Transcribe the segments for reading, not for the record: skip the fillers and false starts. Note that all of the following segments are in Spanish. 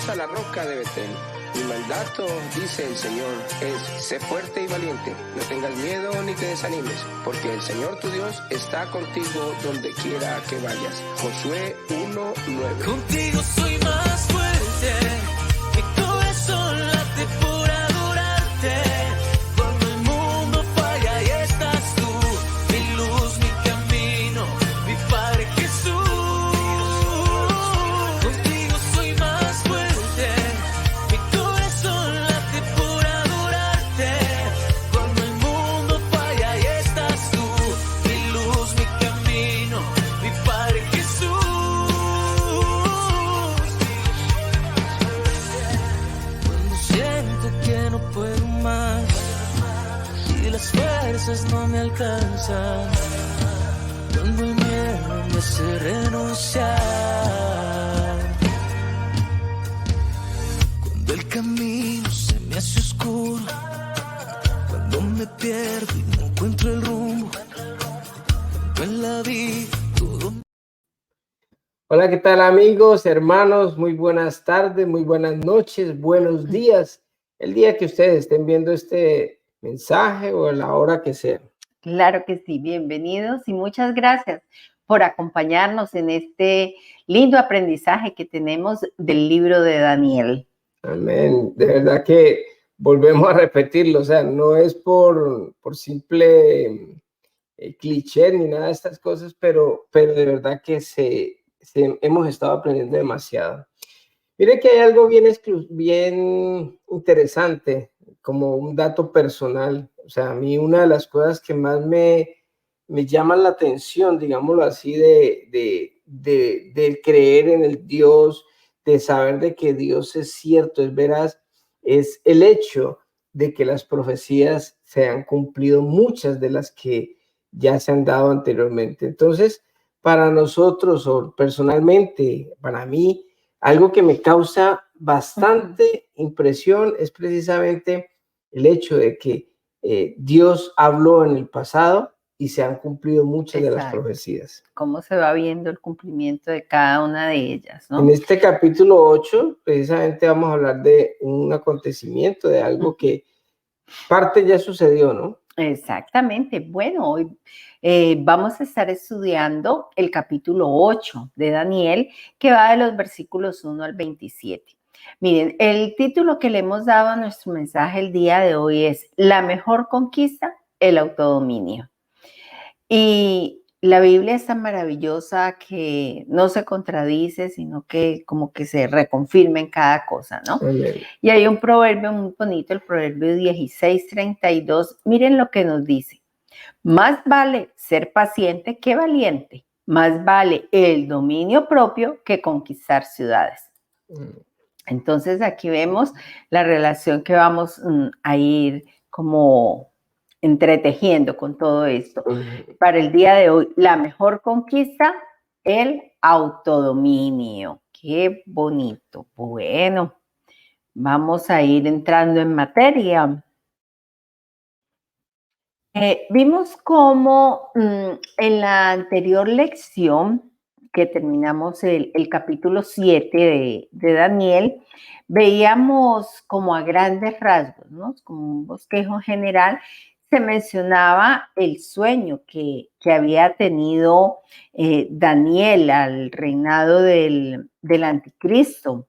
irás a la roca de Betel. Mi mandato, dice el Señor, es: sé fuerte y valiente, no tengas miedo ni te desanimes, porque el Señor tu Dios está contigo donde quiera que vayas. Josué 1:9. Contigo soy más fuerte, mi corazón late por adorarte. Cuando el mundo falla y estás tú, mi luz, mi camino, mi Padre Jesús. Contigo soy más fuerte, mi corazón late por adorarte. Cuando el mundo falla y estás tú, mi luz, mi camino, mi Padre Jesús. Cuando siento que no puedo más y las fuerzas no me alcanzan, cuando el miedo me hace renunciar, cuando el camino se me hace oscuro, cuando me pierdo y no encuentro el rumbo, cuando en la vida todo. Hola, ¿qué tal amigos, hermanos? Muy buenas tardes, muy buenas noches, buenos días. El día que ustedes estén viendo este mensaje o a la hora que sea. Claro que sí, bienvenidos y muchas gracias por acompañarnos en este lindo aprendizaje que tenemos del libro de Daniel. Amén. De verdad que volvemos a repetirlo, o sea, no es por simple cliché ni nada de estas cosas, pero de verdad que hemos estado aprendiendo demasiado. Mire que hay algo bien interesante, como un dato personal. O sea, a mí una de las cosas que más me llaman la atención, digámoslo así, de creer en el Dios, de saber de que Dios es cierto, es veraz, es el hecho de que las profecías se han cumplido, muchas de las que ya se han dado anteriormente. Entonces, para nosotros, o personalmente, para mí, algo que me causa bastante impresión es precisamente el hecho de que Dios habló en el pasado y se han cumplido muchas de las profecías. Cómo se va viendo el cumplimiento de cada una de ellas, ¿no? En este capítulo 8, precisamente vamos a hablar de un acontecimiento, de algo que parte ya sucedió, ¿no? Exactamente. Bueno, hoy vamos a estar estudiando el capítulo 8 de Daniel, que va de los versículos 1 al 27. Miren, el título que le hemos dado a nuestro mensaje el día de hoy es: La mejor conquista, el autodominio. Y la Biblia es tan maravillosa que no se contradice, sino que como que se reconfirma en cada cosa, ¿no? Amén. Y hay un proverbio muy bonito, el proverbio 16:32. Miren lo que nos dice: más vale ser paciente que valiente, más vale el dominio propio que conquistar ciudades. Entonces aquí vemos la relación que vamos a ir como entretejiendo con todo esto. Para el día de hoy, la mejor conquista, el autodominio. Qué bonito. Bueno, vamos a ir entrando en materia. Vimos cómo en la anterior lección, que terminamos el capítulo 7 de Daniel, veíamos como a grandes rasgos, ¿no? Como un bosquejo general, se mencionaba el sueño que había tenido Daniel al reinado del anticristo,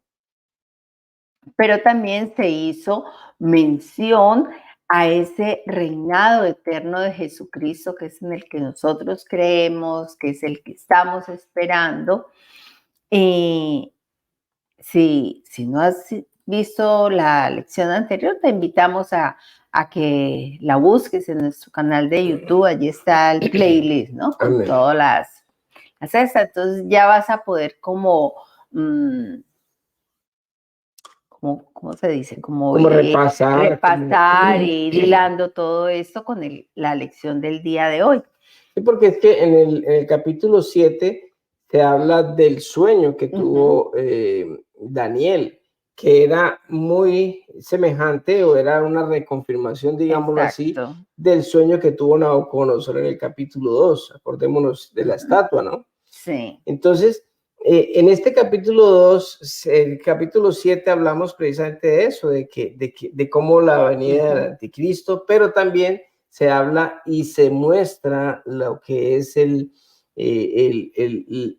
pero también se hizo mención a ese reinado eterno de Jesucristo, que es en el que nosotros creemos, que es el que estamos esperando. Si no has visto la lección anterior, te invitamos a que la busques en nuestro canal de YouTube. Allí está el playlist, ¿no? Con Amén. todas las estas. Entonces ya vas a poder como... ¿cómo se dice? Como repasar y ir hilando todo esto con la lección del día de hoy. Sí, porque es que en el capítulo 7 se habla del sueño que tuvo Daniel, que era muy semejante, o era una reconfirmación, digámoslo así, del sueño que tuvo Nabucodonosor en el capítulo 2. Acordémonos de la estatua, ¿no? Sí. Entonces, En este capítulo 2, el capítulo 7, hablamos precisamente de eso, de cómo la venida del anticristo, pero también se habla y se muestra lo que es el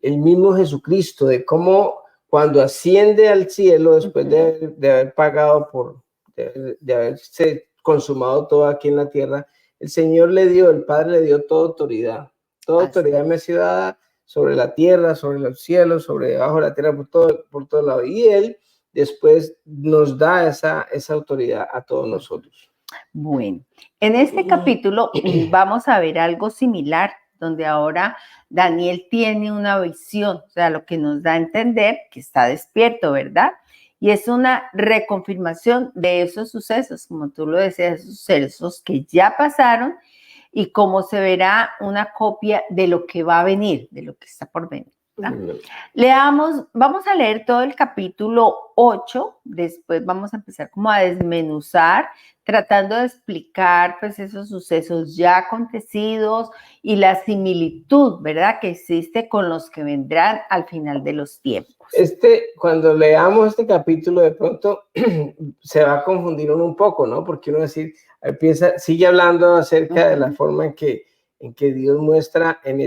mismo Jesucristo, de cómo cuando asciende al cielo, después de haber pagado de haberse consumado todo aquí en la tierra, el Señor el Padre le dio toda autoridad me ha sido dada sobre la tierra, sobre los cielos, sobre debajo de la tierra, por todo lado. Y Él después nos da esa autoridad a todos nosotros. Bueno, en este capítulo vamos a ver algo similar, donde ahora Daniel tiene una visión, o sea, lo que nos da a entender que está despierto, ¿verdad? Y es una reconfirmación de esos sucesos, como tú lo decías, esos sucesos que ya pasaron, y cómo se verá una copia de lo que va a venir, de lo que está por venir. Leamos, vamos a leer todo el capítulo 8, después vamos a empezar como a desmenuzar, tratando de explicar pues esos sucesos ya acontecidos y la similitud, ¿verdad?, que existe con los que vendrán al final de los tiempos. Cuando leamos este capítulo, de pronto se va a confundir uno un poco, ¿no? Porque uno sigue hablando acerca de la forma en que Dios muestra en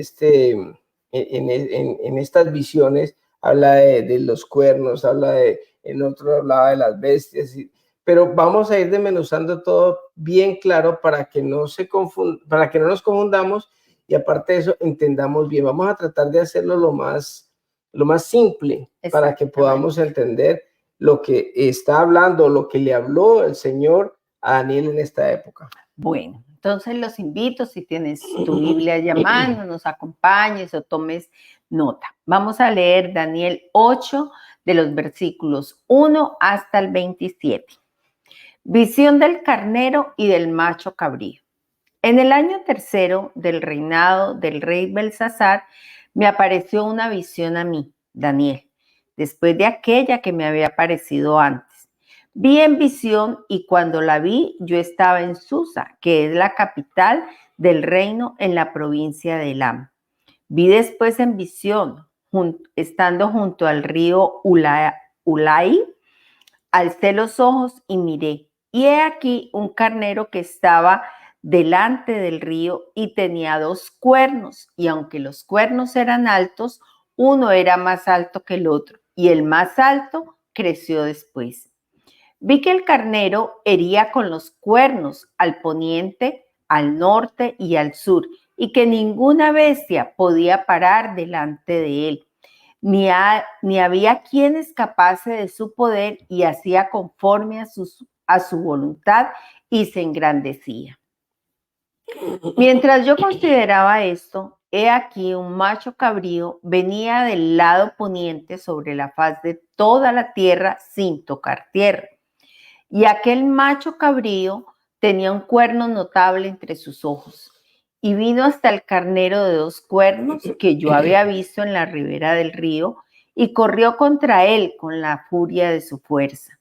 estas visiones, habla de los cuernos, en otro hablaba de las bestias, pero vamos a ir desmenuzando todo bien claro para que no nos confundamos y aparte de eso entendamos bien. Vamos a tratar de hacerlo lo más simple para que podamos entender lo que está hablando, lo que le habló el Señor a Daniel en esta época. Bueno, entonces los invito, si tienes tu Biblia a mano, nos acompañes o tomes nota. Vamos a leer Daniel 8 de los versículos 1 hasta el 27. Visión del carnero y del macho cabrío. En el año tercero del reinado del rey Belsasar, me apareció una visión a mí, Daniel, después de aquella que me había aparecido antes. Vi en visión y cuando la vi, yo estaba en Susa, que es la capital del reino en la provincia de Elam. Vi después en visión, estando junto al río Ulai, alcé los ojos y miré. Y he aquí un carnero que estaba delante del río y tenía 2 cuernos, y aunque los cuernos eran altos, uno era más alto que el otro, y el más alto creció después. Vi que el carnero hería con los cuernos al poniente, al norte y al sur, y que ninguna bestia podía parar delante de él. Ni había quien escapase de su poder, y hacía conforme a su voluntad y se engrandecía. Mientras yo consideraba esto, he aquí un macho cabrío venía del lado poniente sobre la faz de toda la tierra sin tocar tierra. Y aquel macho cabrío tenía un cuerno notable entre sus ojos, y vino hasta el carnero de 2 cuernos que yo había visto en la ribera del río, y corrió contra él con la furia de su fuerza.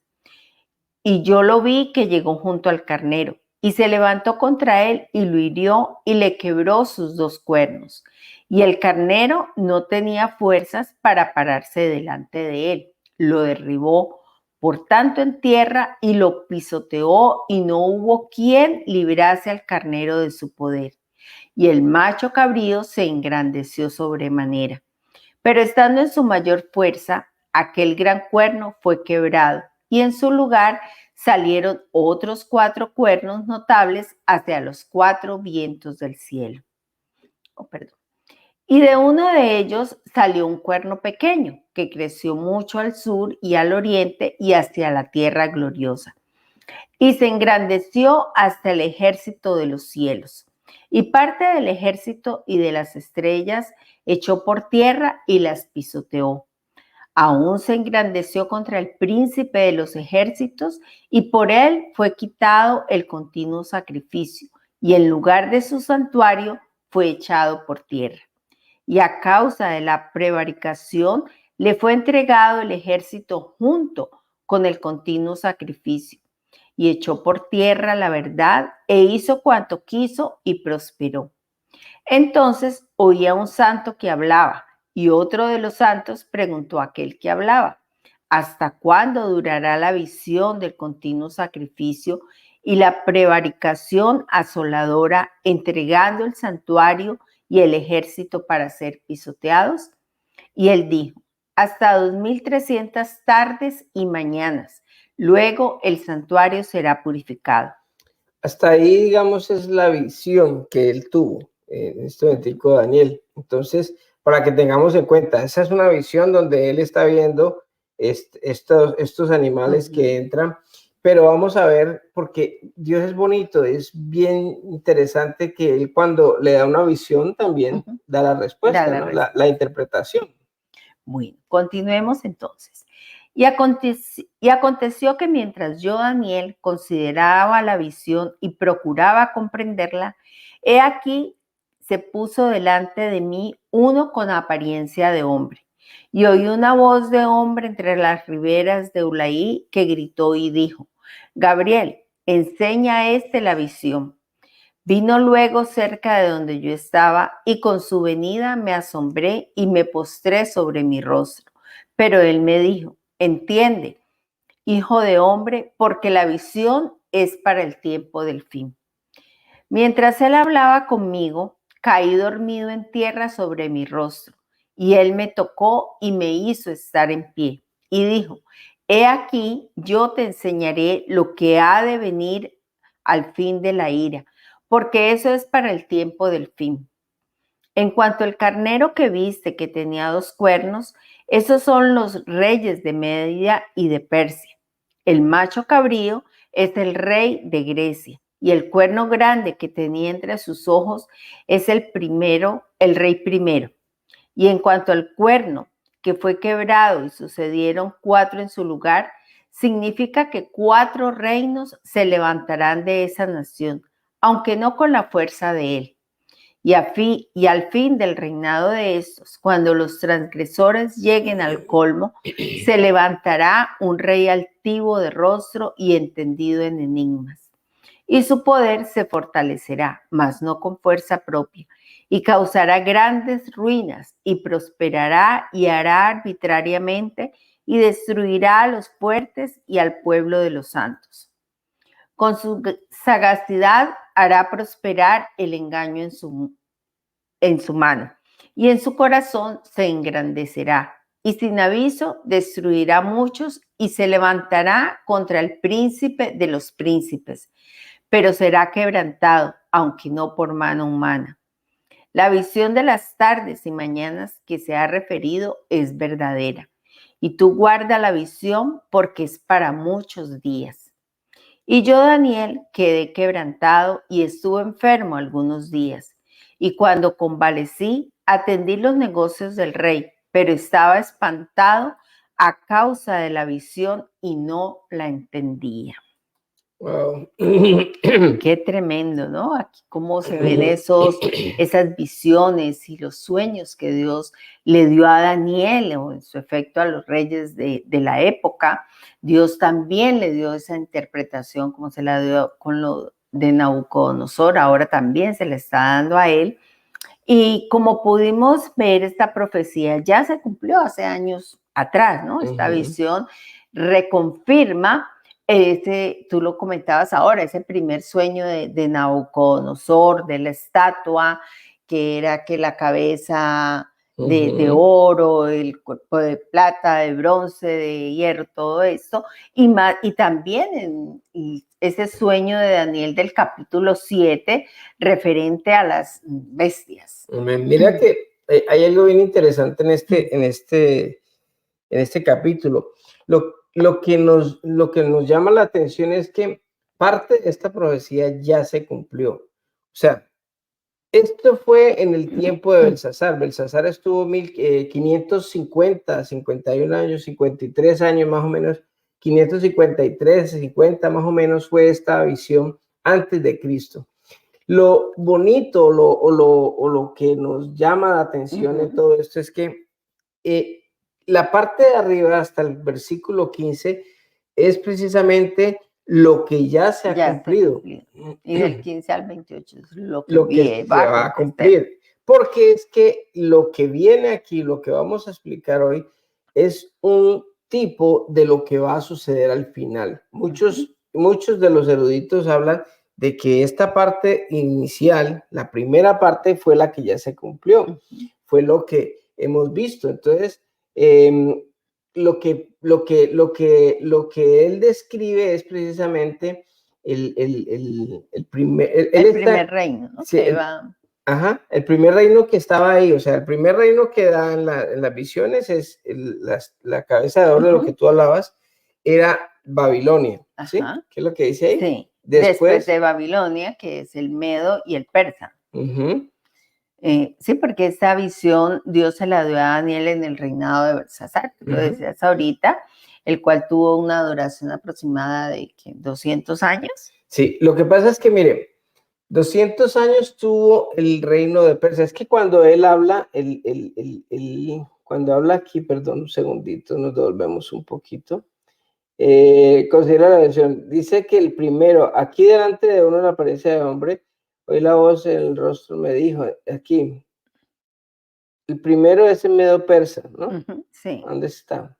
Y yo lo vi que llegó junto al carnero, y se levantó contra él y lo hirió y le quebró sus 2 cuernos. Y el carnero no tenía fuerzas para pararse delante de él. Lo derribó por tanto en tierra y lo pisoteó, y no hubo quien librase al carnero de su poder. Y el macho cabrío se engrandeció sobremanera. Pero estando en su mayor fuerza, aquel gran cuerno fue quebrado, y en su lugar salieron otros 4 cuernos notables hacia los 4 vientos del cielo. Y de uno de ellos salió un cuerno pequeño, que creció mucho al sur y al oriente y hacia la tierra gloriosa. Y se engrandeció hasta el ejército de los cielos. Y parte del ejército y de las estrellas echó por tierra y las pisoteó. Aún se engrandeció contra el príncipe de los ejércitos, y por él fue quitado el continuo sacrificio, y en lugar de su santuario fue echado por tierra. Y a causa de la prevaricación le fue entregado el ejército junto con el continuo sacrificio, y echó por tierra la verdad e hizo cuanto quiso y prosperó. Entonces oía un santo que hablaba Y otro de los santos preguntó a aquel que hablaba: ¿hasta cuándo durará la visión del continuo sacrificio y la prevaricación asoladora, entregando el santuario y el ejército para ser pisoteados? Y él dijo: hasta 2300 tardes y mañanas. Luego el santuario será purificado. Hasta ahí, digamos, es la visión que él tuvo en este momentico, Daniel. Entonces, para que tengamos en cuenta, esa es una visión donde él está viendo estos animales que entran, pero vamos a ver, porque Dios es bonito, es bien interesante que él cuando le da una visión también da la respuesta, Da la ¿no? respuesta. La interpretación. Bueno, continuemos entonces. Y aconteció que mientras yo, Daniel, consideraba la visión y procuraba comprenderla, he aquí se puso delante de mí uno con apariencia de hombre. Y oí una voz de hombre entre las riberas de Ulaí que gritó y dijo: Gabriel, enseña a este la visión. Vino luego cerca de donde yo estaba, y con su venida me asombré y me postré sobre mi rostro. Pero él me dijo: entiende, hijo de hombre, porque la visión es para el tiempo del fin. Mientras él hablaba conmigo, caí dormido en tierra sobre mi rostro, y él me tocó y me hizo estar en pie. Y dijo: he aquí, yo te enseñaré lo que ha de venir al fin de la ira, porque eso es para el tiempo del fin. En cuanto al carnero que viste, que tenía 2 cuernos, esos son los reyes de Media y de Persia. El macho cabrío es el rey de Grecia, y el cuerno grande que tenía entre sus ojos es el rey primero. Y en cuanto al cuerno que fue quebrado y sucedieron 4 en su lugar, significa que 4 reinos se levantarán de esa nación, aunque no con la fuerza de él. Y al fin del reinado de estos, cuando los transgresores lleguen al colmo, se levantará un rey altivo de rostro y entendido en enigmas. Y su poder se fortalecerá, mas no con fuerza propia, y causará grandes ruinas, y prosperará y hará arbitrariamente, y destruirá a los fuertes y al pueblo de los santos. Con su sagacidad hará prosperar el engaño en su mano, y en su corazón se engrandecerá, y sin aviso destruirá muchos, y se levantará contra el príncipe de los príncipes, pero será quebrantado, aunque no por mano humana. La visión de las tardes y mañanas que se ha referido es verdadera, y tú guarda la visión porque es para muchos días. Y yo, Daniel, quedé quebrantado y estuve enfermo algunos días. Y cuando convalecí, atendí los negocios del rey, pero estaba espantado a causa de la visión y no la entendía. Wow. Qué tremendo, ¿no? Aquí cómo se ven esas visiones y los sueños que Dios le dio a Daniel, o en su efecto a los reyes de la época. Dios también le dio esa interpretación, como se la dio con lo de Nabucodonosor, ahora también se le está dando a él. Y como pudimos ver, esta profecía ya se cumplió hace años atrás, ¿no? Esta visión reconfirma tú lo comentabas ahora, ese primer sueño de Nabucodonosor, de la estatua, que era que la cabeza de oro, el cuerpo de plata, de bronce, de hierro, todo esto, y también ese sueño de Daniel del capítulo 7, referente a las bestias. Mira que hay algo bien interesante en este capítulo. Lo que nos llama la atención es que parte de esta profecía ya se cumplió. O sea, esto fue en el tiempo de Belsasar. Belsasar estuvo 51 años, 53 años más o menos, 553, 50 más o menos fue esta visión antes de Cristo. Lo bonito o lo que nos llama la atención de todo esto es que la parte de arriba hasta el versículo 15 es precisamente lo que ya se ha cumplido. Y del 15 al 28 es lo que se va a cumplir. porque es que lo que viene aquí, lo que vamos a explicar hoy, es un tipo de lo que va a suceder al final. Muchos de los eruditos hablan de que esta parte inicial, la primera parte, fue la que ya se cumplió, fue lo que hemos visto. Entonces, lo que él describe es precisamente el primer reino, ¿no? Sí, ajá, el primer reino que estaba ahí, o sea, el primer reino que da en las visiones es la cabeza de oro de lo que tú hablabas, era Babilonia, ¿sí? Ajá. ¿Qué es lo que dice ahí? Sí, después de Babilonia, que es el medo y el persa. Sí, porque esta visión Dios se la dio a Daniel en el reinado de Belsasar, lo decías ahorita, el cual tuvo una duración aproximada de 200 años. Sí, lo que pasa es que, mire, 200 años tuvo el reino de Persia. Es que cuando él habla, cuando habla aquí, perdón, un segundito, nos devolvemos un poquito. Considera la versión. Dice que el primero, aquí delante de uno la apariencia de hombre, oí la voz en el rostro, me dijo, aquí, el primero es el medo persa, ¿no? Sí. ¿Dónde está?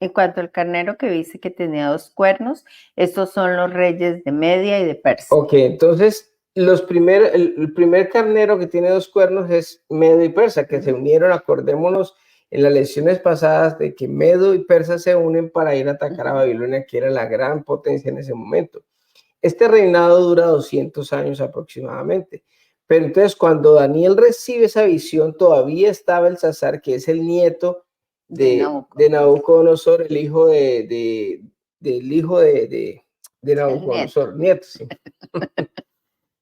En cuanto al carnero que dice que tenía 2 cuernos, estos son los reyes de Media y de Persia. Ok, entonces el primer carnero que tiene 2 cuernos es Medo y Persa, que se unieron, acordémonos en las lecciones pasadas de que Medo y Persa se unen para ir a atacar a Babilonia, que era la gran potencia en ese momento. Este reinado dura 200 años aproximadamente. Pero entonces cuando Daniel recibe esa visión, todavía está Belsasar, que es el nieto de Nabucodonosor, el hijo del hijo de Nabucodonosor, nieto, sí.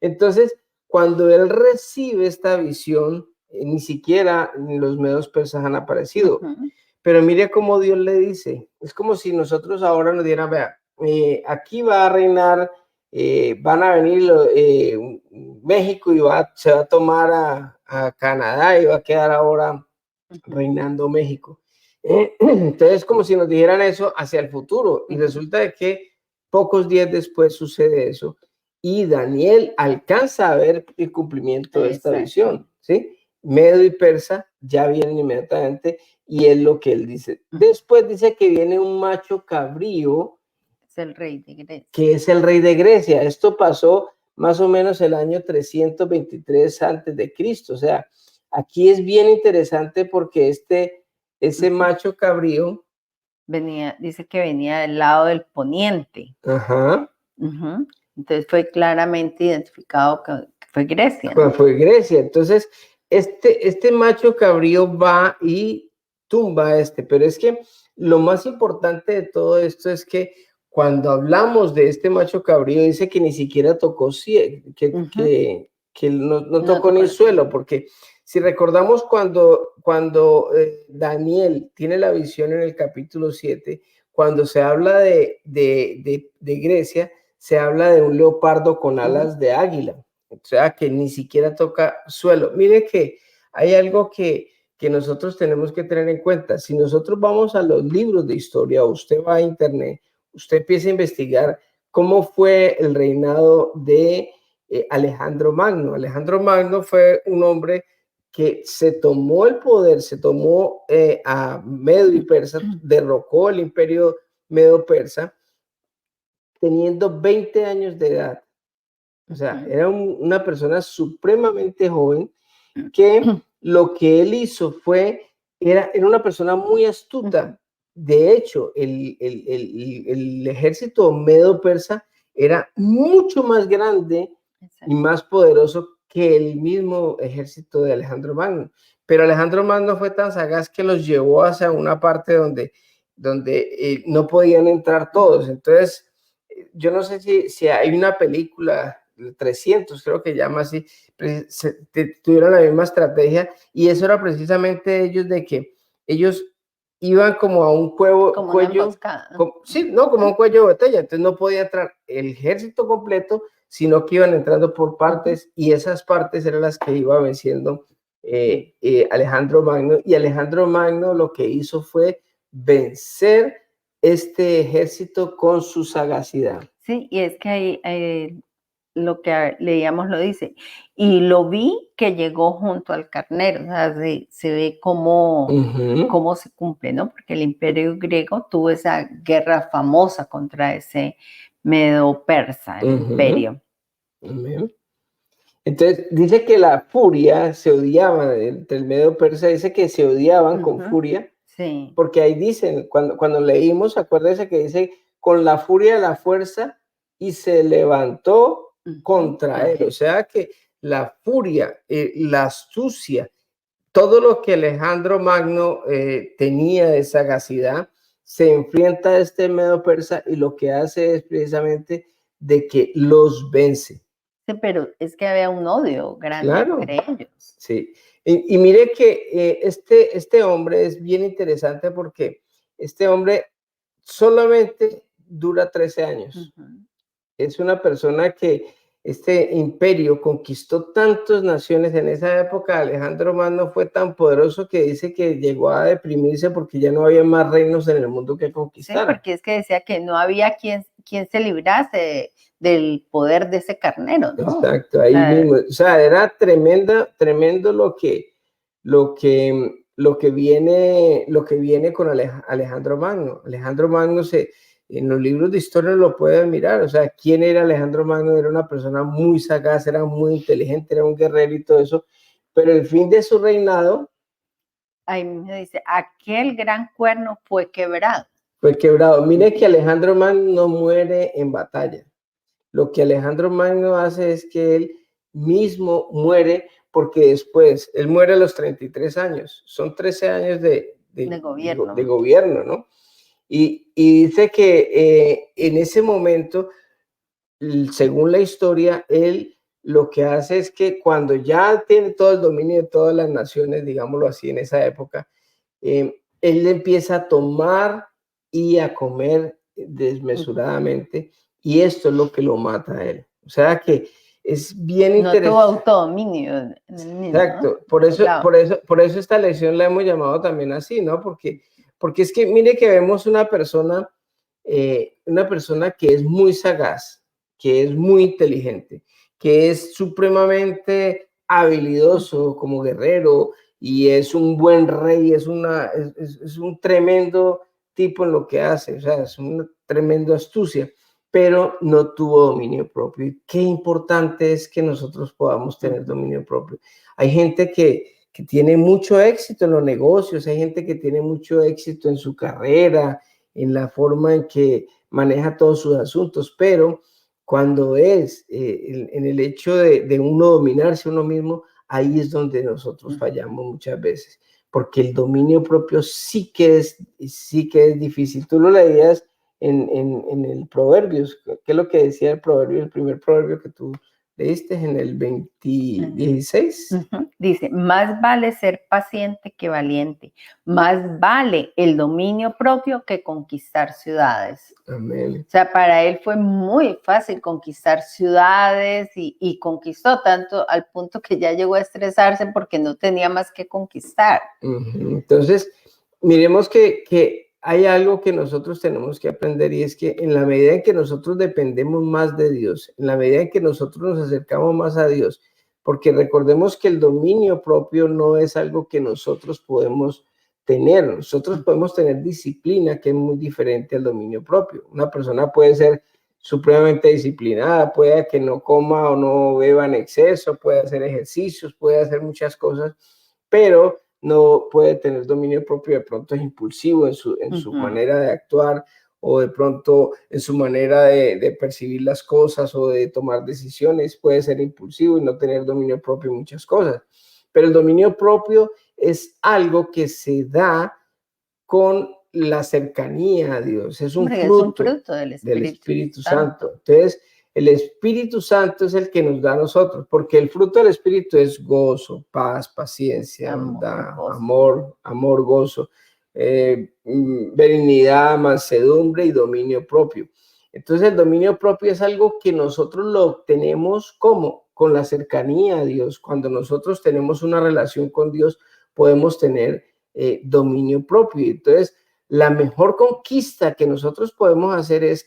Entonces, cuando él recibe esta visión, ni siquiera los medos persas han aparecido. Pero mire cómo Dios le dice, es como si nosotros ahora nos dieran, vea, aquí va a reinar, van a venir México y se va a tomar a Canadá y va a quedar ahora reinando México. Entonces, como si nos dijeran eso hacia el futuro, y resulta de que pocos días después sucede eso, y Daniel alcanza a ver el cumplimiento de esta visión, ¿sí? Medo y Persa ya vienen inmediatamente, y es lo que él dice. Después dice que viene un macho cabrío, es el rey de Grecia. Que es el rey de Grecia. Esto pasó más o menos el año 323 antes de Cristo. O sea, aquí es bien interesante porque ese macho cabrío dice que venía del lado del poniente. Entonces fue claramente identificado que fue Grecia, ¿no? Fue Grecia. Entonces, este macho cabrío va y tumba a pero es que lo más importante de todo esto es que cuando hablamos de este macho cabrío, dice que ni siquiera tocó, que no tocó ni el suelo, porque si recordamos cuando Daniel tiene la visión en el capítulo 7, cuando se habla de Grecia, se habla de un leopardo con alas de águila, o sea, que ni siquiera toca suelo. Mire que hay algo que nosotros tenemos que tener en cuenta. Si nosotros vamos a los libros de historia, o usted va a internet, usted empieza a investigar cómo fue el reinado de Alejandro Magno. Alejandro Magno fue un hombre que se tomó el poder, se tomó a Medo y Persa, derrocó el imperio Medo-Persa, teniendo 20 años de edad. O sea, era una persona supremamente joven que lo que él hizo era una persona muy astuta. De hecho, el ejército medo-persa era mucho más grande y más poderoso que el mismo ejército de Alejandro Magno. Pero Alejandro Magno fue tan sagaz que los llevó hacia una parte donde no podían entrar todos. Entonces, yo no sé si hay una película, 300 creo que llama así, tuvieron la misma estrategia, y eso era precisamente ellos, de que ellos iban como a un cuello, como un cuello de botella, entonces no podía entrar el ejército completo, sino que iban entrando por partes, y esas partes eran las que iba venciendo Alejandro Magno, y Alejandro Magno lo que hizo fue vencer este ejército con su sagacidad. Sí, y es que lo que leíamos lo dice. Y lo vi que llegó junto al carnero. O sea, se ve cómo se cumple, ¿no? Porque el imperio griego tuvo esa guerra famosa contra ese Medo-Persa, el imperio. Amén. Entonces, dice que la furia se odiaba entre el Medo-Persa, dice que se odiaban con furia, sí. Porque ahí dicen, cuando leímos, acuérdense que dice, con la furia de la fuerza, y se levantó contra él. O sea que la furia, la astucia, todo lo que Alejandro Magno tenía de sagacidad, se enfrenta a este Medo-Persa y lo que hace es precisamente de que los vence. Sí, pero es que había un odio grande entre ellos. Sí, y mire que este hombre es bien interesante porque este hombre solamente dura 13 años. Es una persona que este imperio conquistó tantas naciones. En esa época Alejandro Magno fue tan poderoso que dice que llegó a deprimirse porque ya no había más reinos en el mundo que conquistar. Sí, porque es que decía que no había quien se librase del poder de ese carnero, ¿no? Exacto, ahí mismo. O sea, era tremendo lo que viene con Alejandro Magno. Alejandro Magno en los libros de historia lo pueden mirar. O sea, ¿quién era Alejandro Magno? Era una persona muy sagaz, era muy inteligente, era un guerrero y todo eso. Pero el fin de su reinado, ahí me dice, aquel gran cuerno fue quebrado. Mire que Alejandro Magno no muere en batalla. Lo que Alejandro Magno hace es que él mismo muere, porque después, él muere a los 33 años, son 13 años de gobierno, ¿no? Y dice que en ese momento, según la historia, él lo que hace es que cuando ya tiene todo el dominio de todas las naciones, digámoslo así, en esa época, él empieza a tomar y a comer desmesuradamente, y esto es lo que lo mata a él. O sea que es bien interesante. No tuvo autodominio. Exacto, ¿no? por eso esta lección la hemos llamado también así, ¿no? Porque es que mire que vemos una persona que es muy sagaz, que es muy inteligente, que es supremamente habilidoso como guerrero, y es un buen rey, es un tremendo tipo en lo que hace. O sea, es una tremenda astucia, pero no tuvo dominio propio. Y qué importante es que nosotros podamos tener dominio propio. Hay gente que tiene mucho éxito en los negocios, hay gente que tiene mucho éxito en su carrera, en la forma en que maneja todos sus asuntos, pero cuando es en el hecho de uno dominarse uno mismo, ahí es donde nosotros fallamos muchas veces, porque el dominio propio sí que es difícil. Tú lo leías en el Proverbios. ¿Qué es lo que decía el proverbio, el primer proverbio que tú leíste en el 16? Dice, más vale ser paciente que valiente, más vale el dominio propio que conquistar ciudades. Amén. O sea, para él fue muy fácil conquistar ciudades y conquistó tanto al punto que ya llegó a estresarse porque no tenía más que conquistar. Entonces, miremos que hay algo que nosotros tenemos que aprender, y es que en la medida en que nosotros dependemos más de Dios, en la medida en que nosotros nos acercamos más a Dios, porque recordemos que el dominio propio no es algo que nosotros podemos tener. Nosotros podemos tener disciplina, que es muy diferente al dominio propio. Una persona puede ser supremamente disciplinada, puede que no coma o no beba en exceso, puede hacer ejercicios, puede hacer muchas cosas, pero no puede tener dominio propio. De pronto es impulsivo en su manera de actuar, o de pronto en su manera de percibir las cosas o de tomar decisiones. Puede ser impulsivo y no tener dominio propio en muchas cosas. Pero el dominio propio es algo que se da con la cercanía a Dios. Es un fruto del Espíritu Santo. Entonces, el Espíritu Santo es el que nos da a nosotros, porque el fruto del Espíritu es gozo, paz, paciencia, bondad, amor, gozo, benignidad, mansedumbre y dominio propio. Entonces, el dominio propio es algo que nosotros lo obtenemos ¿cómo? Con la cercanía a Dios. Cuando nosotros tenemos una relación con Dios, podemos tener dominio propio. Entonces, la mejor conquista que nosotros podemos hacer es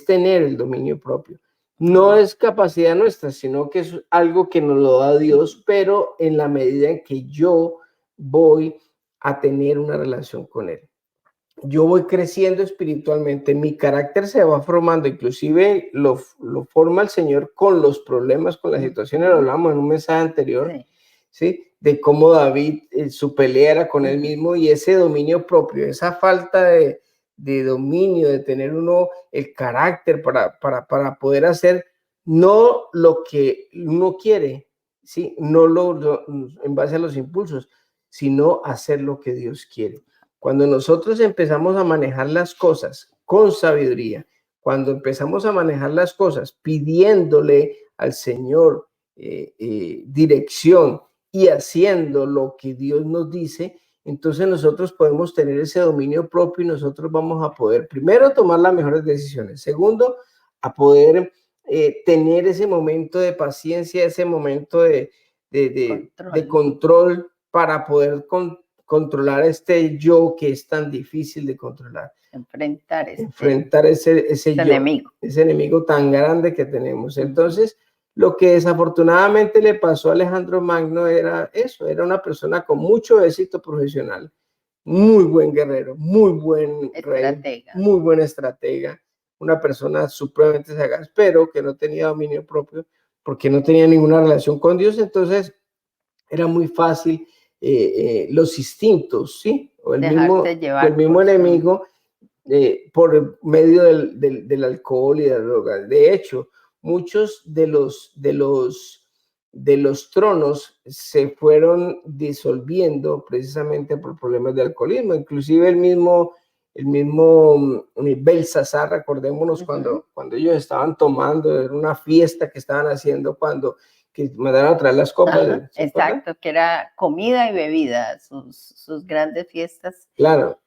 tener el dominio propio. No es capacidad nuestra, sino que es algo que nos lo da Dios, pero en la medida en que yo voy a tener una relación con Él. Yo voy creciendo espiritualmente, mi carácter se va formando, inclusive lo forma el Señor con los problemas, con las situaciones, lo hablamos en un mensaje anterior, ¿sí? De cómo David, su pelea era con él mismo y ese dominio propio, esa falta de dominio, de tener uno el carácter para poder hacer no lo que uno quiere, ¿sí? No en base a los impulsos, sino hacer lo que Dios quiere. Cuando nosotros empezamos a manejar las cosas con sabiduría, cuando empezamos a manejar las cosas pidiéndole al Señor dirección y haciendo lo que Dios nos dice, entonces nosotros podemos tener ese dominio propio y nosotros vamos a poder, primero, tomar las mejores decisiones. Segundo, a poder tener ese momento de paciencia, ese momento de control para poder controlar este yo que es tan difícil de controlar. Enfrentar ese yo, enemigo. Ese enemigo tan grande que tenemos. Entonces, lo que desafortunadamente le pasó a Alejandro Magno era eso, era una persona con mucho éxito profesional, muy buen guerrero, muy buen rey, muy buena estratega, una persona supremamente sagaz, pero que no tenía dominio propio porque no tenía ninguna relación con Dios. Entonces, era muy fácil los instintos, ¿sí? O el mismo enemigo por medio del alcohol y de la droga. De hecho, muchos de los tronos se fueron disolviendo precisamente por problemas de alcoholismo. Inclusive el mismo Belsasar, recordémonos cuando ellos estaban tomando, era una fiesta que estaban haciendo que mandaron a traer las copas. Exacto, que era comida y bebida, sus grandes fiestas. Claro.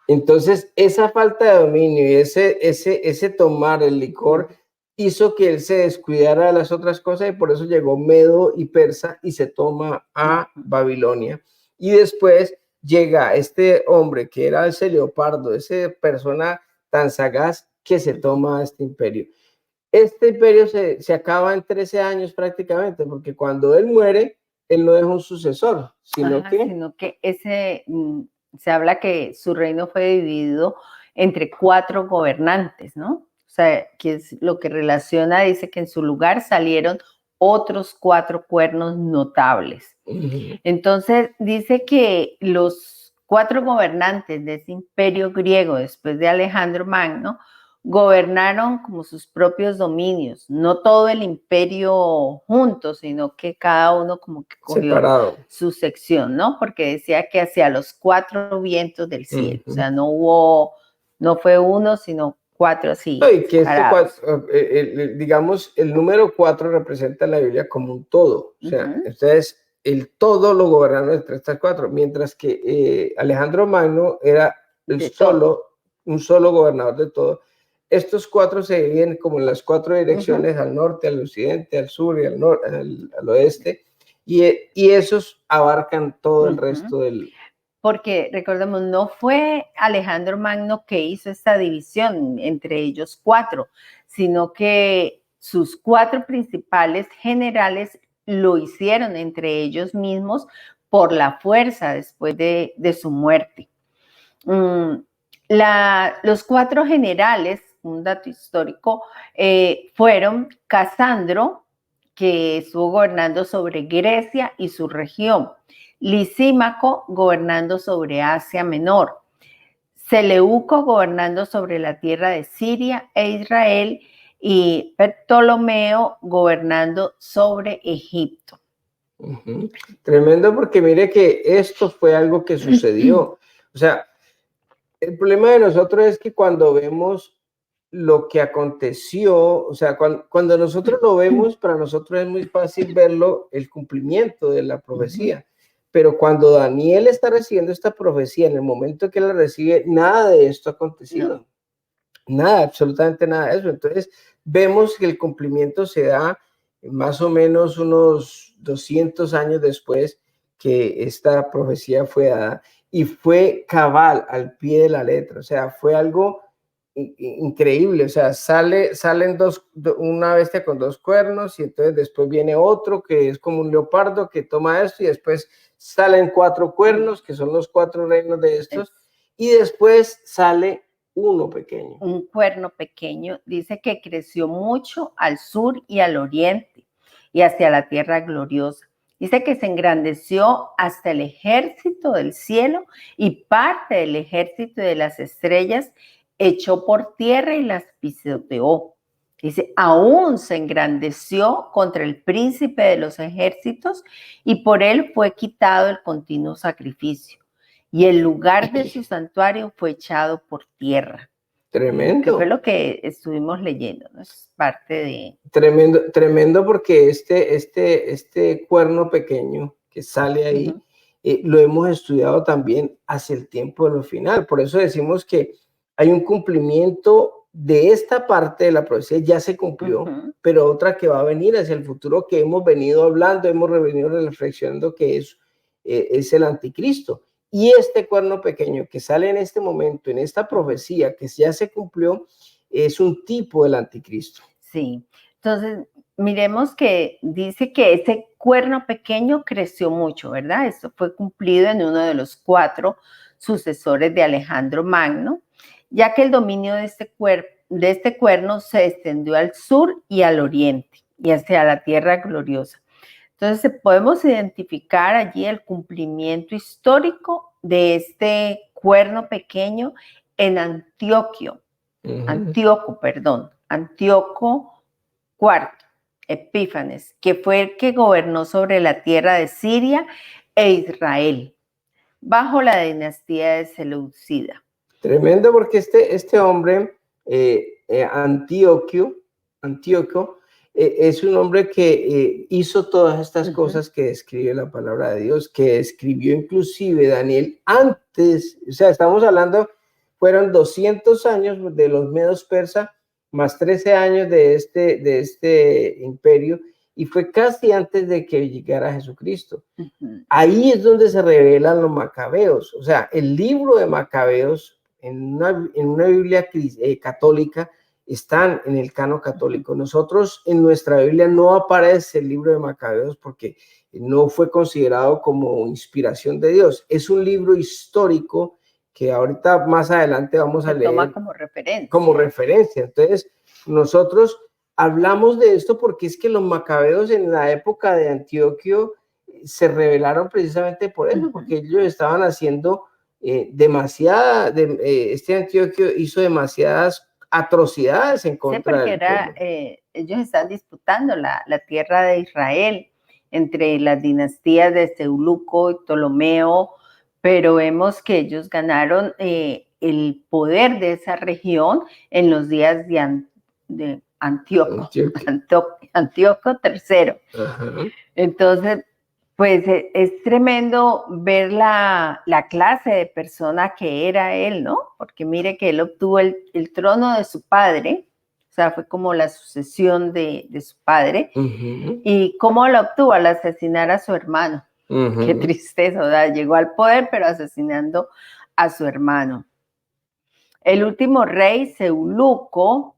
Entonces, esa falta de dominio y ese tomar el licor hizo que él se descuidara de las otras cosas y por eso llegó Medo y Persa y se toma a Babilonia. Y después llega este hombre que era ese leopardo, esa persona tan sagaz que se toma este imperio. Este imperio se acaba en 13 años prácticamente, porque cuando él muere, él no deja un sucesor, sino que se habla que su reino fue dividido entre 4 gobernantes, ¿no? O sea, que es lo que relaciona, dice que en su lugar salieron otros 4 cuernos notables. Entonces, dice que los 4 gobernantes de ese imperio griego, después de Alejandro Magno, gobernaron como sus propios dominios, no todo el imperio junto, sino que cada uno como que cogió separado su sección, ¿no? Porque decía que hacia los 4 vientos del cielo, o sea, no fue uno, sino 4 así. Y que digamos, el número 4 representa en la Biblia como un todo, o sea, entonces el todo lo gobernaron entre estas 4, mientras que Alejandro Magno era un solo gobernador de todo. Estos 4 se dividen como en las 4 direcciones, al norte, al occidente, al sur y al oeste, y esos abarcan todo el resto del... Porque, recordemos, no fue Alejandro Magno que hizo esta división entre ellos 4, sino que sus 4 principales generales lo hicieron entre ellos mismos por la fuerza después de su muerte. Los 4 generales, un dato histórico, fueron Casandro, que estuvo gobernando sobre Grecia y su región, Lisímaco gobernando sobre Asia Menor, Seleuco gobernando sobre la tierra de Siria e Israel y Ptolomeo gobernando sobre Egipto. Tremendo, porque mire que esto fue algo que sucedió. O sea, el problema de nosotros es que cuando vemos lo que aconteció, o sea, cuando nosotros lo vemos, para nosotros es muy fácil verlo, el cumplimiento de la profecía. Pero cuando Daniel está recibiendo esta profecía, en el momento que la recibe, nada de esto ha acontecido. Nada, absolutamente nada de eso. Entonces, vemos que el cumplimiento se da más o menos unos 200 años después que esta profecía fue dada y fue cabal, al pie de la letra. O sea, fue algo increíble, o sea, salen una bestia con 2 cuernos y entonces después viene otro que es como un leopardo que toma esto y después salen 4 cuernos que son los 4 reinos de estos y después sale uno pequeño. Un cuerno pequeño, dice que creció mucho al sur y al oriente y hacia la tierra gloriosa. Dice que se engrandeció hasta el ejército del cielo y parte del ejército de las estrellas echó por tierra y las pisoteó. Dice, aún se engrandeció contra el príncipe de los ejércitos y por él fue quitado el continuo sacrificio. Y el lugar de su santuario fue echado por tierra. Tremendo. Que fue lo que estuvimos leyendo, ¿no? Es parte de... Tremendo porque este cuerno pequeño que sale ahí, lo hemos estudiado también hacia el tiempo de lo final. Por eso decimos que hay un cumplimiento de esta parte de la profecía, ya se cumplió, pero otra que va a venir hacia el futuro que hemos venido hablando, hemos venido reflexionando que es el anticristo. Y este cuerno pequeño que sale en este momento, en esta profecía que ya se cumplió, es un tipo del anticristo. Sí, entonces miremos que dice que ese cuerno pequeño creció mucho, ¿verdad? Esto fue cumplido en uno de los 4 sucesores de Alejandro Magno, ya que el dominio de este cuerno se extendió al sur y al oriente y hacia la tierra gloriosa. Entonces podemos identificar allí el cumplimiento histórico de este cuerno pequeño en Antíoco IV, Epífanes, que fue el que gobernó sobre la tierra de Siria e Israel, bajo la dinastía de Seleucida. Tremendo porque este hombre, Antíoco, es un hombre que hizo todas estas cosas que describe la palabra de Dios, que escribió inclusive Daniel antes, o sea, estamos hablando, fueron 200 años de los medos persa, más 13 años de este imperio, y fue casi antes de que llegara Jesucristo. Ahí es donde se revelan los macabeos, o sea, el libro de Macabeos, en una Biblia católica, están en el canon católico. Nosotros en nuestra Biblia no aparece el libro de Macabeos porque no fue considerado como inspiración de Dios. Es un libro histórico que ahorita más adelante vamos a leer. Toma como referencia. Como referencia. Entonces, nosotros hablamos de esto porque es que los macabeos en la época de Antioquio se rebelaron precisamente por eso, porque ellos estaban haciendo este Antioquio hizo demasiadas atrocidades en contra del pueblo. Ellos están disputando la tierra de Israel entre las dinastías de Seuluco y Ptolomeo, pero vemos que ellos ganaron el poder de esa región en los días de Antíoco III. Entonces, pues es tremendo ver la clase de persona que era él, ¿no? Porque mire que él obtuvo el trono de su padre, o sea, fue como la sucesión de su padre. ¿Y cómo lo obtuvo? Al asesinar a su hermano. Qué tristeza, o sea, llegó al poder, pero asesinando a su hermano. El último rey, Seuluco,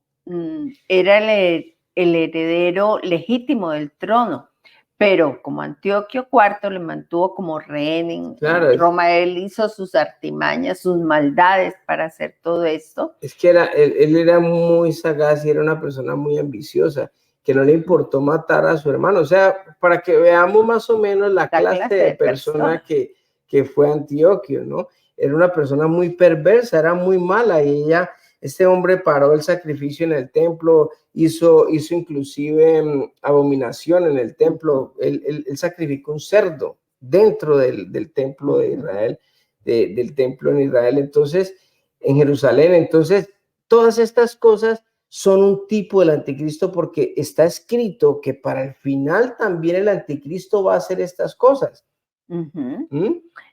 era el heredero legítimo del trono, pero como Antioquio IV le mantuvo como rehén en Roma, él hizo sus artimañas, sus maldades para hacer todo esto. Es que él era muy sagaz y era una persona muy ambiciosa, que no le importó matar a su hermano. O sea, para que veamos más o menos la clase de persona que fue Antioquio, ¿no? Era una persona muy perversa, era muy mala, y este hombre paró el sacrificio en el templo, hizo inclusive abominación en el templo. Él sacrificó un cerdo dentro del templo de Israel, del templo en Israel, entonces, en Jerusalén. Entonces, todas estas cosas son un tipo del anticristo porque está escrito que para el final también el anticristo va a hacer estas cosas.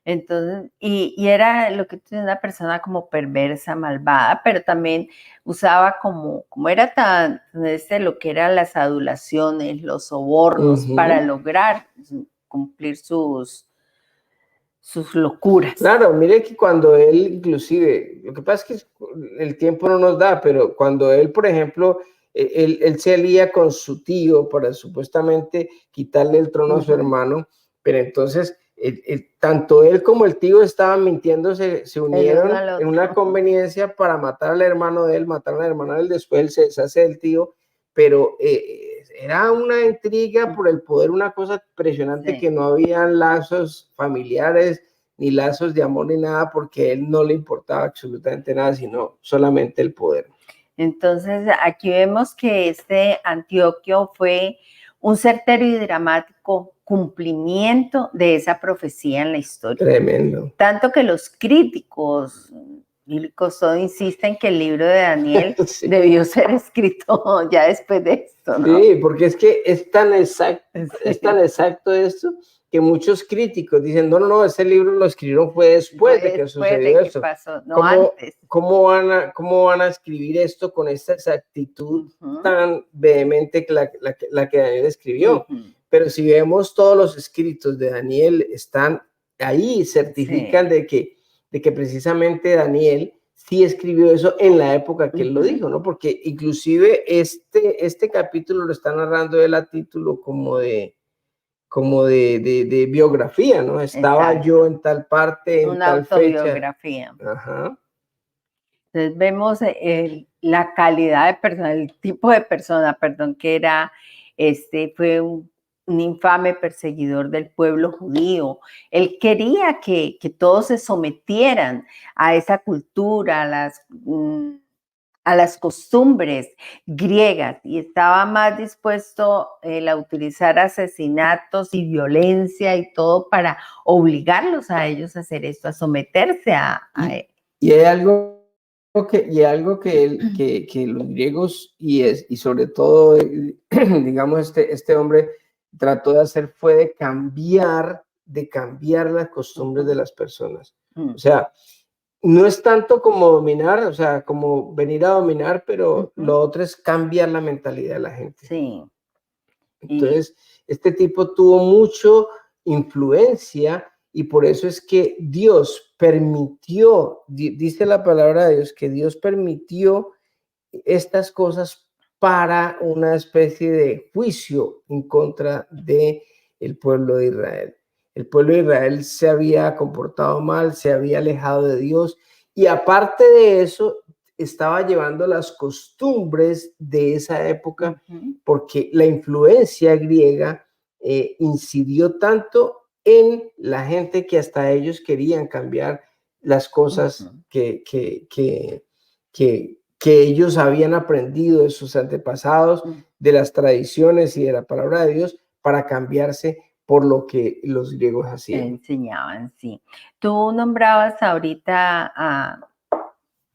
Entonces, y era lo que tiene una persona como perversa, malvada, pero también usaba como era tan lo que eran las adulaciones, los sobornos para lograr cumplir sus sus locuras. Claro, mire que cuando él inclusive, lo que pasa es que el tiempo no nos da, pero cuando él, por ejemplo, él se alía con su tío para supuestamente quitarle el trono a su hermano, pero entonces tanto él como el tío estaban mintiendo, se unieron en una conveniencia para matar al hermano de él, mataron al hermano de él, después él se deshace del tío, pero era una intriga por el poder, una cosa impresionante, que no habían lazos familiares, ni lazos de amor, ni nada, porque a él no le importaba absolutamente nada, sino solamente el poder. Entonces, aquí vemos que este Antioquio fue un certero y dramático cumplimiento de esa profecía en la historia. Tremendo. Tanto que los críticos bíblicos todo insisten que el libro de Daniel sí, debió ser escrito ya después de esto, ¿no? Sí, porque es que es tan exacto esto, que muchos críticos dicen, no, ese libro lo escribieron fue después de que sucedió eso. Pasó, no antes. ¿Cómo van a escribir esto con esta exactitud tan vehemente que la que Daniel escribió? Pero si vemos todos los escritos de Daniel, están ahí, certifican de que precisamente Daniel sí escribió eso en la época que él lo dijo, ¿no? Porque inclusive este capítulo lo está narrando él a título como de biografía, ¿no? Estaba yo en tal parte, en tal fecha. Una autobiografía. Ajá. Entonces vemos la calidad de persona, el tipo de persona, perdón, que era, fue un infame perseguidor del pueblo judío. Él quería que todos se sometieran a esa cultura, a las costumbres griegas, y estaba más dispuesto a utilizar asesinatos y violencia y todo para obligarlos a ellos a hacer esto, a someterse a él. Y hay algo que los griegos y sobre todo, digamos, este hombre trató de hacer fue de cambiar las costumbres de las personas. O sea, no es tanto como dominar, o sea, como venir a dominar, pero lo otro es cambiar la mentalidad de la gente. Sí. Entonces, este tipo tuvo mucha influencia y por eso es que Dios permitió, dice la palabra de Dios, que Dios permitió estas cosas para una especie de juicio en contra del pueblo de Israel. El pueblo de Israel se había comportado mal, se había alejado de Dios y aparte de eso estaba llevando las costumbres de esa época, porque la influencia griega incidió tanto en la gente que hasta ellos querían cambiar las cosas que ellos habían aprendido de sus antepasados, de las tradiciones y de la palabra de Dios, para cambiarse por lo que los griegos hacían. Enseñaban, sí. Tú nombrabas ahorita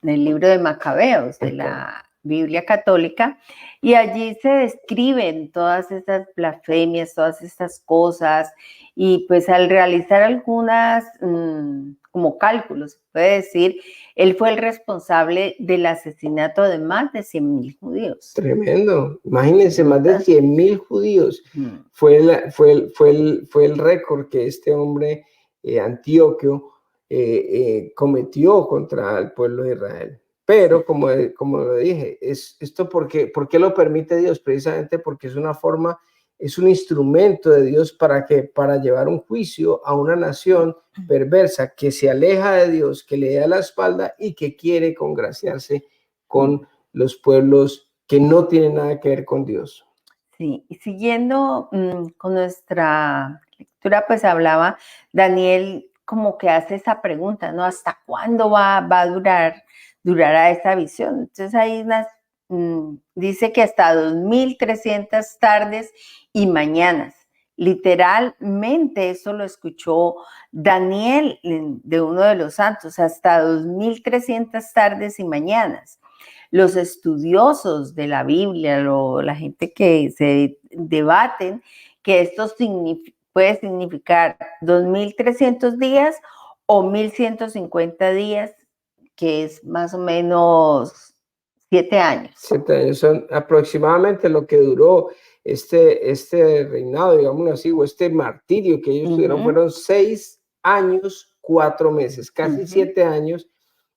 el libro de Macabeos, de la Biblia católica, y allí se describen todas estas blasfemias, todas estas cosas, y pues al realizar algunas como cálculos, se puede decir, él fue el responsable del asesinato de más de 100,000 judíos. Tremendo, imagínense, más de 100,000 judíos. Fue el récord que este hombre, Antioquio, cometió contra el pueblo de Israel. Pero como lo dije, ¿por qué lo permite Dios? Precisamente porque es una forma, es un instrumento de Dios para llevar un juicio a una nación perversa que se aleja de Dios, que le da la espalda y que quiere congraciarse con los pueblos que no tienen nada que ver con Dios. Sí, y siguiendo con nuestra lectura, pues hablaba Daniel como que hace esa pregunta, ¿no? ¿Hasta cuándo va a durará esta visión? Entonces hay dice que hasta 2,300 tardes y mañanas. Literalmente eso lo escuchó Daniel de uno de los santos, hasta 2,300 tardes y mañanas. Los estudiosos de la Biblia, la gente que se debaten, que esto puede significar 2,300 días o 1,150 días, que es más o menos 7 años. 7 años son aproximadamente lo que duró este reinado, digámoslo así, o este martirio que ellos tuvieron, fueron 6 años, 4 meses, casi Ujú. 7 años,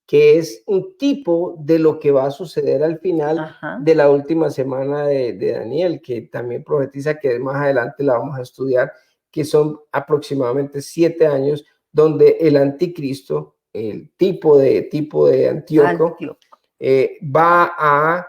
que es un tipo de lo que va a suceder al final Ajá. de la última semana de Daniel, que también profetiza que más adelante la vamos a estudiar, que son aproximadamente 7 años donde el anticristo, el tipo de Antíoco, Antioquía. va a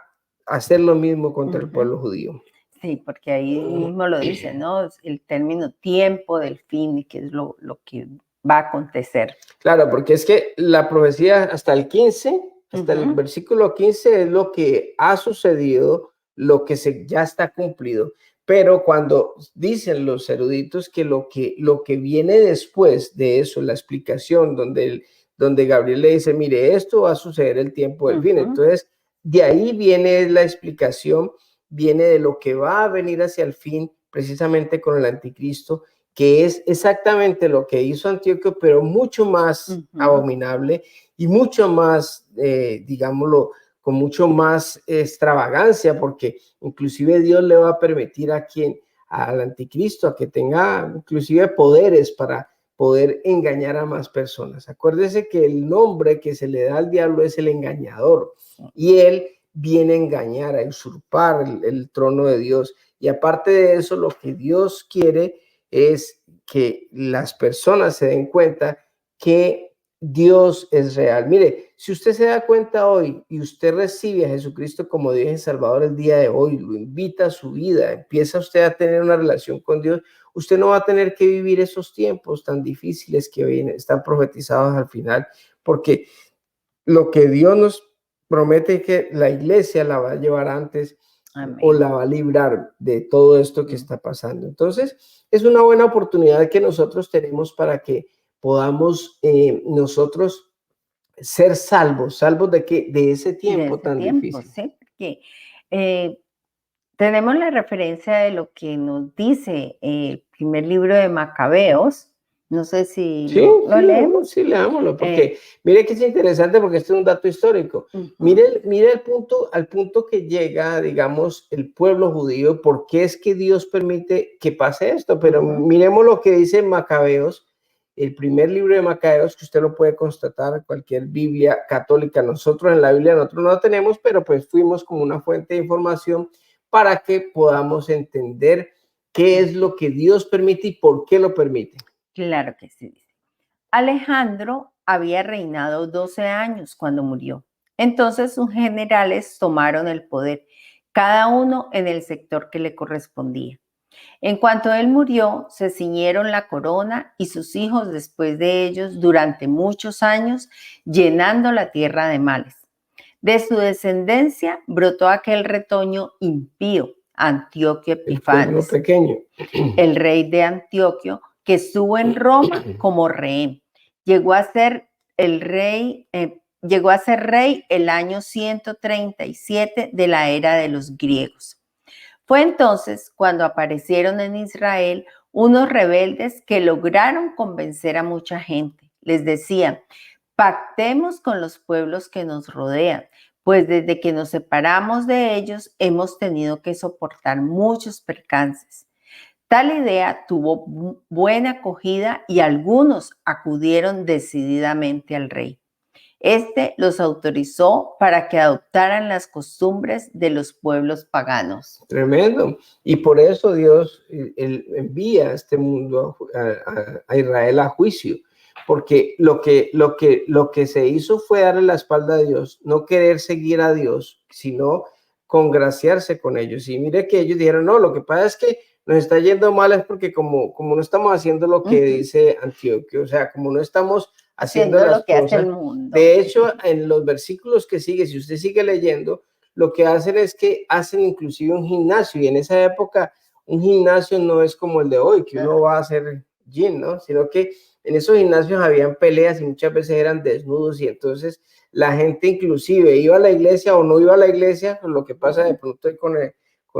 hacer lo mismo contra el Ujú. pueblo judío. Sí, porque ahí mismo lo dice, ¿no? El término tiempo del fin, que es lo que va a acontecer. Claro, porque es que la profecía hasta el 15, hasta el Ujú. versículo 15 es lo que ha sucedido, lo que ya está cumplido. Pero cuando dicen los eruditos que lo que viene después de eso, la explicación donde Gabriel le dice, mire, esto va a suceder el tiempo del fin. Ujú. Entonces, de ahí viene la explicación, viene de lo que va a venir hacia el fin, precisamente con el anticristo, que es exactamente lo que hizo Antíoco, pero mucho más Ujú. abominable y mucho más, digámoslo, con mucho más extravagancia, porque inclusive Dios le va a permitir al anticristo, a que tenga inclusive poderes para poder engañar a más personas. Acuérdese que el nombre que se le da al diablo es el engañador, y él viene a engañar, a usurpar el trono de Dios. Y aparte de eso, lo que Dios quiere es que las personas se den cuenta que Dios es real. Mire, si usted se da cuenta hoy y usted recibe a Jesucristo como Dios y Salvador el día de hoy, lo invita a su vida, empieza usted a tener una relación con Dios, usted no va a tener que vivir esos tiempos tan difíciles que hoy están profetizados al final, porque lo que Dios nos promete es que la iglesia la va a llevar antes. Amén. O la va a librar de todo esto que está pasando. Entonces, es una buena oportunidad que nosotros tenemos para que podamos nosotros ser salvos de ese tiempo De ese tan tiempo, difícil. sí, porque tenemos la referencia de lo que nos dice el primer libro de Macabeos. No sé si Sí, lo leemos. sí, leámoslo, porque mire que es interesante, porque este es un dato histórico. Mire al punto que llega, digamos, el pueblo judío, por qué es que Dios permite que pase esto. Pero miremos lo que dice Macabeos, el primer libro de Macabeos, que usted lo puede constatar en cualquier Biblia católica. Nosotros en la Biblia nosotros no lo tenemos, pero pues fuimos como una fuente de información para que podamos entender qué es lo que Dios permite y por qué lo permite. Claro que sí. Alejandro había reinado 12 años cuando murió. Entonces sus generales tomaron el poder, cada uno en el sector que le correspondía. En cuanto él murió, se ciñeron la corona y sus hijos después de ellos durante muchos años, llenando la tierra de males. De su descendencia brotó aquel retoño impío, Antioquio Epifanes, el rey de Antioquía, que estuvo en Roma como rehén. Llegó a ser rey el año 137 de la era de los griegos. Fue entonces cuando aparecieron en Israel unos rebeldes que lograron convencer a mucha gente. Les decían, pactemos con los pueblos que nos rodean, pues desde que nos separamos de ellos hemos tenido que soportar muchos percances. Tal idea tuvo buena acogida y algunos acudieron decididamente al rey. Este los autorizó para que adoptaran las costumbres de los pueblos paganos. Tremendo. Y por eso Dios él envía a este mundo, a Israel a juicio, porque lo que se hizo fue darle la espalda a Dios, no querer seguir a Dios, sino congraciarse con ellos. Y mire que ellos dijeron, no, lo que pasa es que nos está yendo mal es porque como no estamos haciendo lo que dice Antioquio, o sea, como no estamos haciendo las lo que cosas. hace el mundo. De hecho, en los versículos que sigue, si usted sigue leyendo, lo que hacen es que hacen inclusive un gimnasio, y en esa época un gimnasio no es como el de hoy, que uno va a hacer gym, ¿no? Sino que en esos gimnasios habían peleas y muchas veces eran desnudos, y entonces la gente inclusive iba a la iglesia o no iba a la iglesia, pues lo que pasa de pronto con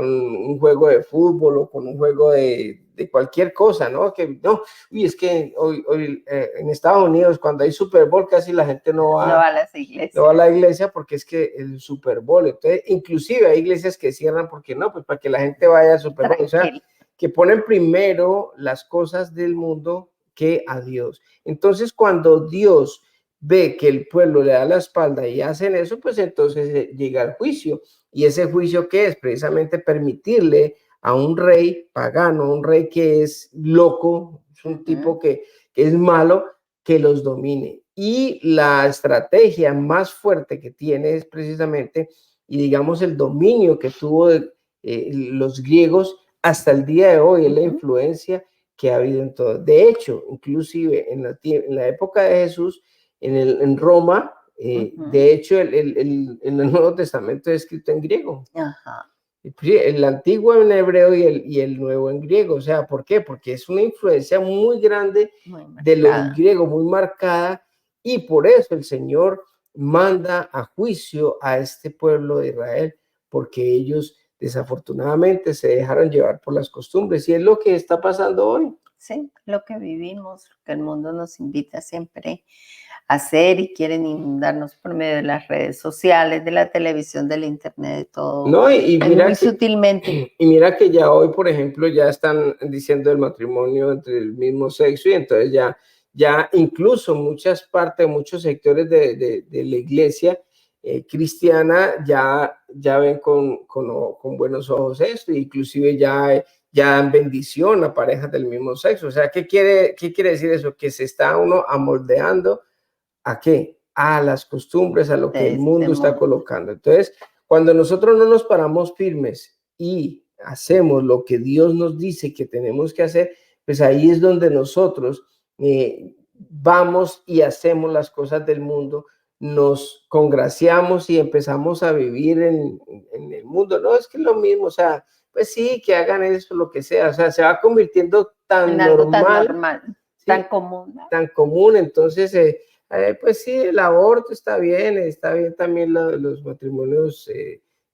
un juego de fútbol o con un juego de cualquier cosa, ¿no? Que no, uy, es que hoy en Estados Unidos cuando hay Super Bowl casi la gente no va a las iglesias. No va a la iglesia porque es que el Super Bowl, entonces inclusive hay iglesias que cierran porque no, pues para que la gente vaya al Super Bowl, o sea, que ponen primero las cosas del mundo que a Dios. Entonces, cuando Dios ve que el pueblo le da la espalda y hacen eso, pues entonces llega el juicio. Y ese juicio, ¿qué es? Precisamente permitirle a un rey pagano, un rey que es loco, es un tipo que es malo, que los domine. Y la estrategia más fuerte que tiene es precisamente, y digamos el dominio que tuvo los griegos hasta el día de hoy, es la influencia que ha habido en todo. De hecho, inclusive en la época de Jesús, en Roma, de hecho, en el Nuevo Testamento es escrito en griego. El antiguo en hebreo y el nuevo en griego. O sea, ¿por qué? Porque es una influencia muy grande de los griegos, muy marcada, y por eso el Señor manda a juicio a este pueblo de Israel, porque ellos desafortunadamente se dejaron llevar por las costumbres, y es lo que está pasando hoy. Sí, lo que vivimos, que el mundo nos invita siempre a hacer y quieren inundarnos por medio de las redes sociales, de la televisión, del internet, de todo. No, y mira muy sutilmente. Y mira que ya hoy, por ejemplo, ya están diciendo el matrimonio entre el mismo sexo, y entonces ya incluso muchas partes, muchos sectores de la iglesia cristiana ya ven con buenos ojos esto, inclusive ya dan bendición a parejas del mismo sexo. O sea, ¿qué quiere decir eso? Que se está uno amoldeando ¿a qué? A las costumbres, a lo que el mundo está colocando. Entonces, cuando nosotros no nos paramos firmes y hacemos lo que Dios nos dice que tenemos que hacer, pues ahí es donde nosotros vamos y hacemos las cosas del mundo, nos congraciamos y empezamos a vivir en el mundo. No, es que es lo mismo, o sea, pues sí, que hagan eso, lo que sea, o sea, se va convirtiendo tan normal, ¿sí? Tan común, entonces, pues sí, el aborto está bien también los matrimonios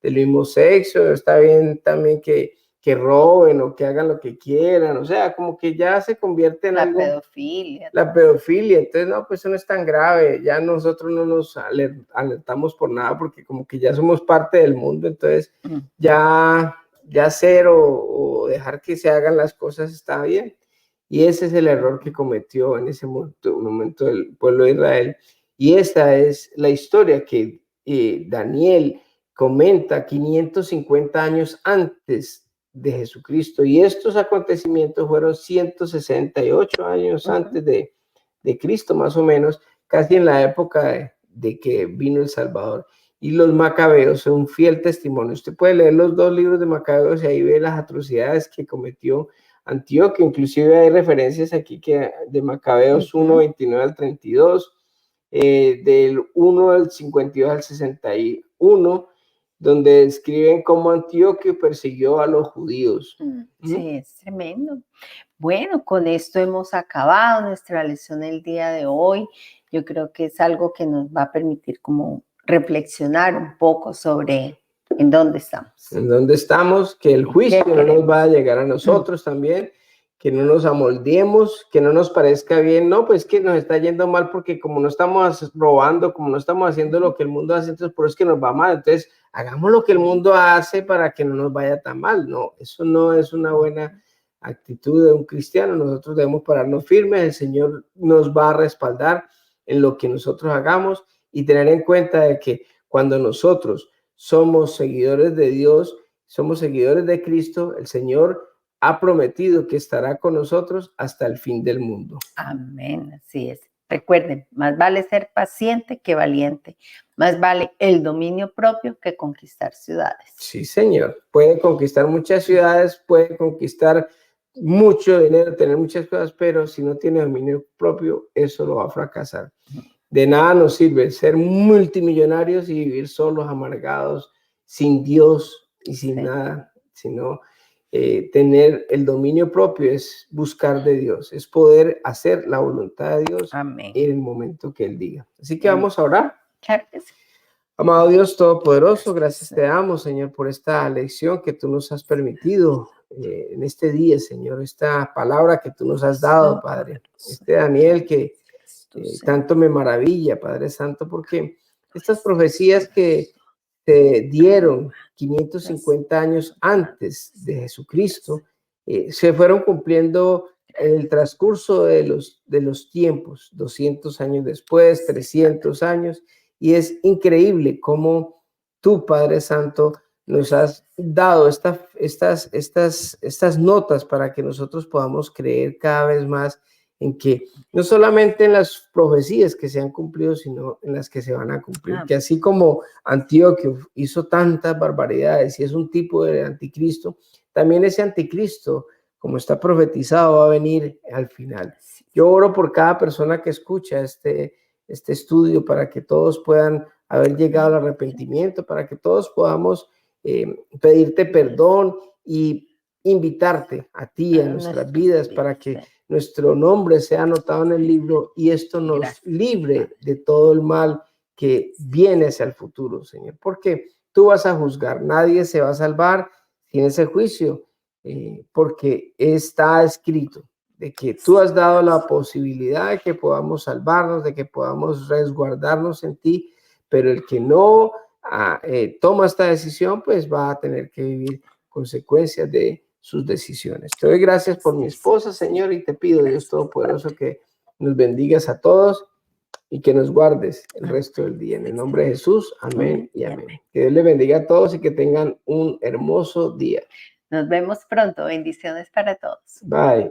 del mismo sexo, está bien también que roben o que hagan lo que quieran, o sea, como que ya se convierte en algo. La pedofilia, entonces no, pues eso no es tan grave, ya nosotros no nos alertamos por nada porque como que ya somos parte del mundo, entonces ya hacer o dejar que se hagan las cosas está bien. Y ese es el error que cometió en ese momento el pueblo de Israel. Y esta es la historia que Daniel comenta 550 años antes de Jesucristo. Y estos acontecimientos fueron 168 años antes de Cristo, más o menos, casi en la época de que vino el Salvador. Y los macabeos son un fiel testimonio. Usted puede leer los 2 libros de Macabeos y ahí ve las atrocidades que cometió Antíoco. Inclusive hay referencias aquí que de Macabeos 1, 29 al 32, del 1 al 52 al 61, donde describen cómo Antíoco persiguió a los judíos. Sí, es tremendo. Bueno, con esto hemos acabado nuestra lección el día de hoy. Yo creo que es algo que nos va a permitir como reflexionar un poco sobre en dónde estamos. En dónde estamos, que el juicio no nos va a llegar a nosotros también, que no nos amoldeemos, que no nos parezca bien, no, pues que nos está yendo mal porque como no estamos robando, como no estamos haciendo lo que el mundo hace, entonces por eso es que nos va mal. Entonces hagamos lo que el mundo hace para que no nos vaya tan mal. No, eso no es una buena actitud de un cristiano. Nosotros debemos pararnos firmes, el Señor nos va a respaldar en lo que nosotros hagamos, y tener en cuenta de que cuando nosotros somos seguidores de Dios, somos seguidores de Cristo, el Señor ha prometido que estará con nosotros hasta el fin del mundo. Amén, así es. Recuerden, más vale ser paciente que valiente, más vale el dominio propio que conquistar ciudades. Sí, Señor, puede conquistar muchas ciudades, puede conquistar mucho dinero, tener muchas cosas, pero si no tiene dominio propio, eso lo va a fracasar. De nada nos sirve ser multimillonarios y vivir solos, amargados, sin Dios y sin nada, sino tener el dominio propio es buscar de Dios, es poder hacer la voluntad de Dios. Amén. En el momento que Él diga. Así que vamos a orar. Claro que sí. Amado Dios Todopoderoso, gracias te damos, Señor, por esta lección que tú nos has permitido en este día, Señor, esta palabra que tú nos has dado, Padre. Daniel que tanto me maravilla, Padre Santo, porque estas profecías que te dieron 550 años antes de Jesucristo se fueron cumpliendo en el transcurso de los tiempos, 200 años después, 300 años, y es increíble cómo tú, Padre Santo, nos has dado estas notas para que nosotros podamos creer cada vez más en que no solamente en las profecías que se han cumplido, sino en las que se van a cumplir. Que así como Antíoco hizo tantas barbaridades y es un tipo de anticristo, también ese anticristo, como está profetizado, va a venir al final. Yo oro por cada persona que escucha este estudio para que todos puedan haber llegado al arrepentimiento, para que todos podamos pedirte perdón y invitarte a ti, a nuestras vidas, para que nuestro nombre sea anotado en el libro y esto nos libre de todo el mal que viene hacia el futuro, Señor, porque tú vas a juzgar, nadie se va a salvar sin ese juicio, porque está escrito de que tú has dado la posibilidad de que podamos salvarnos, de que podamos resguardarnos en ti, pero el que no toma esta decisión, pues va a tener que vivir consecuencias de sus decisiones. Te doy gracias por mi esposa, Señor, y te pido, Dios Todopoderoso, que nos bendigas a todos y que nos guardes el resto del día. En el nombre de Jesús, amén y amén. Que Dios les bendiga a todos y que tengan un hermoso día. Nos vemos pronto. Bendiciones para todos. Bye.